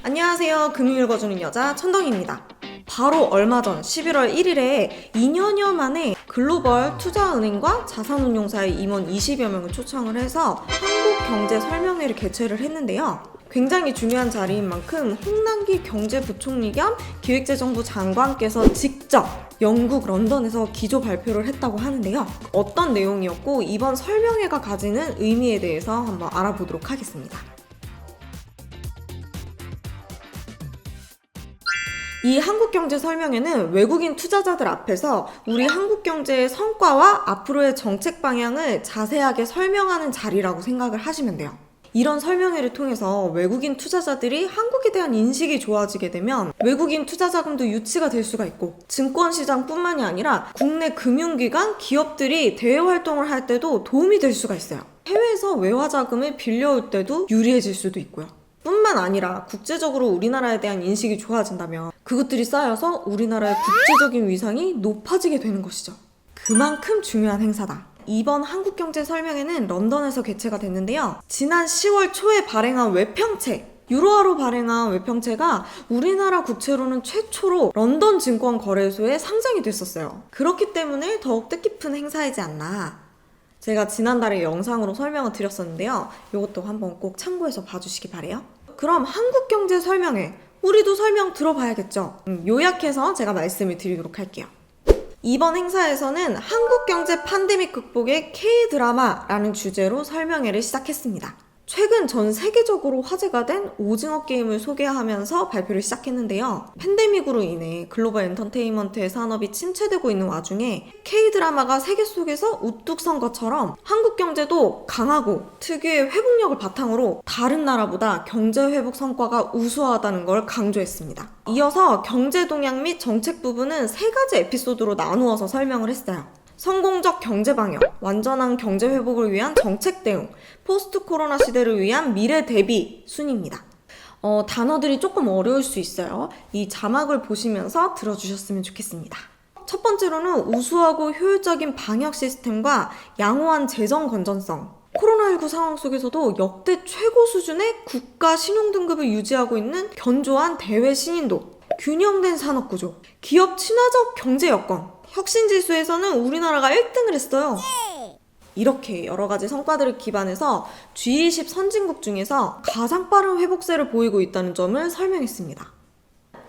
안녕하세요. 금융 읽어주는 여자 천덩입니다. 바로 얼마 전 11월 1일에 2년여 만에 글로벌 투자은행과 자산운용사의 임원 20여 명을 초청을 해서 한국경제설명회를 개최를 했는데요. 굉장히 중요한 자리인 만큼 홍남기 경제부총리 겸 기획재정부 장관께서 직접 영국 런던에서 기조 발표를 했다고 하는데요. 어떤 내용이었고 이번 설명회가 가지는 의미에 대해서 한번 알아보도록 하겠습니다. 이 한국경제설명회는 외국인 투자자들 앞에서 우리 한국경제의 성과와 앞으로의 정책 방향을 자세하게 설명하는 자리라고 생각을 하시면 돼요. 이런 설명회를 통해서 외국인 투자자들이 한국에 대한 인식이 좋아지게 되면 외국인 투자 자금도 유치가 될 수가 있고 증권시장뿐만이 아니라 국내 금융기관, 기업들이 대외 활동을 할 때도 도움이 될 수가 있어요. 해외에서 외화 자금을 빌려올 때도 유리해질 수도 있고요. 뿐만 아니라 국제적으로 우리나라에 대한 인식이 좋아진다면 그것들이 쌓여서 우리나라의 국제적인 위상이 높아지게 되는 것이죠. 그만큼 중요한 행사다. 이번 한국경제설명회는 런던에서 개최가 됐는데요. 지난 10월 초에 발행한 외평채, 유로화로 발행한 외평채가 우리나라 국채로는 최초로 런던 증권거래소에 상장이 됐었어요. 그렇기 때문에 더욱 뜻깊은 행사이지 않나. 제가 지난달에 영상으로 설명을 드렸었는데요. 이것도 한번 꼭 참고해서 봐주시기 바래요. 그럼 한국경제설명회, 우리도 설명 들어봐야겠죠? 요약해서 제가 말씀을 드리도록 할게요. 이번 행사에서는 한국경제 팬데믹 극복의 K드라마라는 주제로 설명회를 시작했습니다. 최근 전 세계적으로 화제가 된 오징어 게임을 소개하면서 발표를 시작했는데요. 팬데믹으로 인해 글로벌 엔터테인먼트의 산업이 침체되고 있는 와중에 K드라마가 세계 속에서 우뚝 선 것처럼 한국 경제도 강하고 특유의 회복력을 바탕으로 다른 나라보다 경제 회복 성과가 우수하다는 걸 강조했습니다. 이어서 경제 동향 및 정책 부분은 3가지 에피소드로 나누어서 설명을 했어요. 성공적 경제 방역, 완전한 경제 회복을 위한 정책 대응, 포스트 코로나 시대를 위한 미래 대비 순입니다. 단어들이 조금 어려울 수 있어요. 이 자막을 보시면서 들어주셨으면 좋겠습니다. 첫 번째로는 우수하고 효율적인 방역 시스템과 양호한 재정 건전성, 코로나19 상황 속에서도 역대 최고 수준의 국가 신용등급을 유지하고 있는 견조한 대외 신인도, 균형된 산업구조, 기업 친화적 경제 여건, 혁신지수에서는 우리나라가 1등을 했어요. 이렇게 여러가지 성과들을 기반해서 G20 선진국 중에서 가장 빠른 회복세를 보이고 있다는 점을 설명했습니다.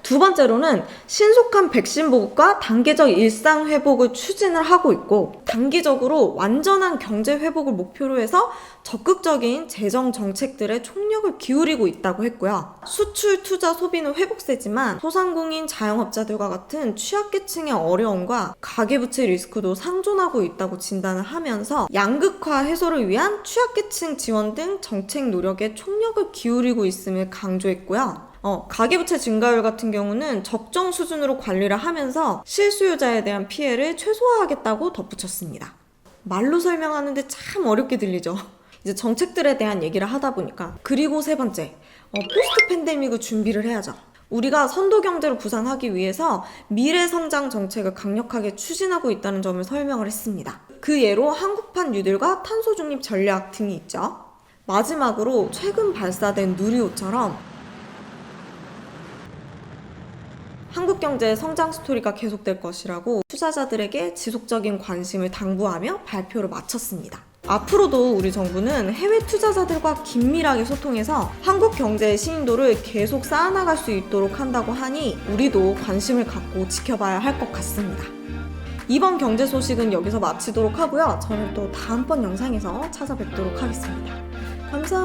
두 번째로는 신속한 백신 보급과 단계적 일상 회복을 추진을 하고 있고 단기적으로 완전한 경제 회복을 목표로 해서 적극적인 재정 정책들에 총력을 기울이고 있다고 했고요. 수출, 투자, 소비는 회복세지만 소상공인, 자영업자들과 같은 취약계층의 어려움과 가계부채 리스크도 상존하고 있다고 진단을 하면서 양극화 해소를 위한 취약계층 지원 등 정책 노력에 총력을 기울이고 있음을 강조했고요. 가계부채 증가율 같은 경우는 적정 수준으로 관리를 하면서 실수요자에 대한 피해를 최소화하겠다고 덧붙였습니다. 말로 설명하는데 참 어렵게 들리죠? 이제 정책들에 대한 얘기를 하다 보니까 그리고 세 번째, 포스트 팬데믹을 준비를 해야죠. 우리가 선도 경제를 구상하기 위해서 미래 성장 정책을 강력하게 추진하고 있다는 점을 설명을 했습니다. 그 예로 한국판 뉴딜과 탄소 중립 전략 등이 있죠. 마지막으로 최근 발사된 누리호처럼 한국 경제의 성장 스토리가 계속될 것이라고 투자자들에게 지속적인 관심을 당부하며 발표를 마쳤습니다. 앞으로도 우리 정부는 해외 투자자들과 긴밀하게 소통해서 한국 경제의 신인도를 계속 쌓아나갈 수 있도록 한다고 하니 우리도 관심을 갖고 지켜봐야 할 것 같습니다. 이번 경제 소식은 여기서 마치도록 하고요. 저는 또 다음번 영상에서 찾아뵙도록 하겠습니다. 감사합니다.